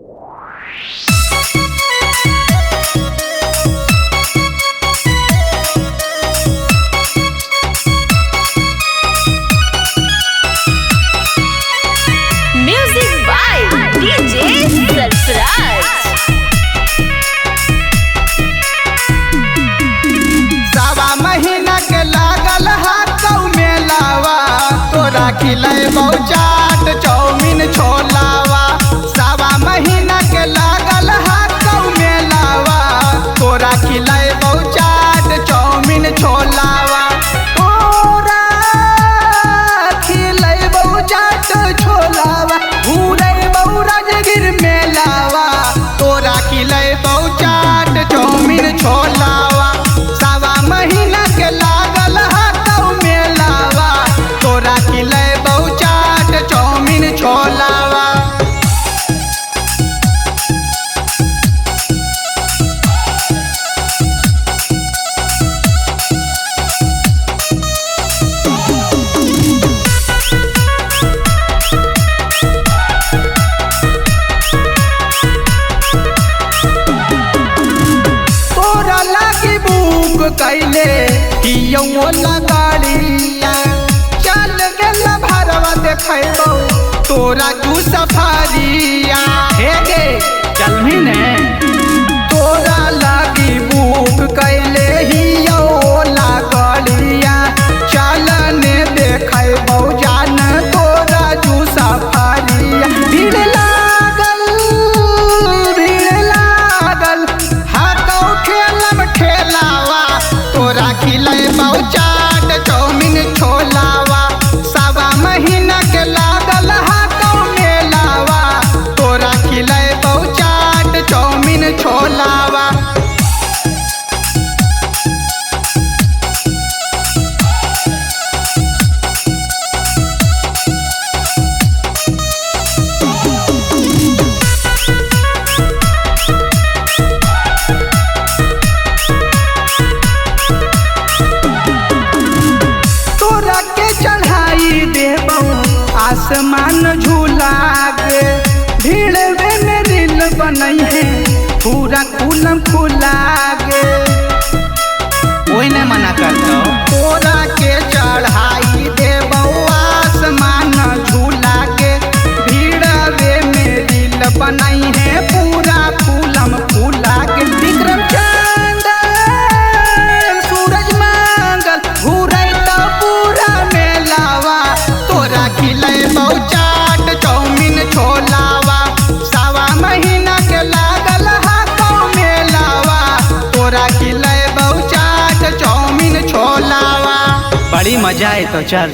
Music by DJ Sarfaraz. सवा महीना के लागल हाथों में लावा, तोरा खिलेबौ चाट चाउमीन छोलावा। सवा महीना के लागल हाथों में लावा, तोरा खिलेबौ चाट चाउमीन छोलावा। तोरा खिलेबौ चाट छोलावा, घूरेबौ राजगीर में लावा, तोरा खिलेबौ चाट चाउमीन छोलावा। सवा महीना के लागल हाथों में लावा, तोरा खिलेबौ चाट चाउमीन छोलावा। तोरा लागी बुक कैले हियौ गाड़िया, चल गेल भरवा देखैबौ तोरा तू सफारिया। हे गे चलही ने, तोरा लागी बुक कैले हियौ गाड़िया, चल ने देखैबौ जान तोरा तू सफारिया। भीड़ लागल हाथों ठेलम ठेलावा, तोरा खिलेबौ चाट चाउमीन छोलावा। सवा महीना के लागल हाथों में लावा, तोरा खिलेबौ चाट चाउमीन छोलावा। तोरा के चढ़ाई देबौ आसमान झूला गे, भीड़वे में रील बनई है पूरा खुलम खुला गे। कोई ने मना करतो, तोरा के चढ़ाई देबौ आसमान झूला के, भीड़वे में रील बनई है पूरा खुलम खुला के। विक्रम सूरज मंगल घूरै तो पूरा मेलावा, तोरा खिलेबौ चाट चाउमीन छोलावा। सवा महीना के लागल हाथों में लावा, तोरा खिलेबौ चाट चाउमीन छोलावा। बड़ी मजा है तो चल।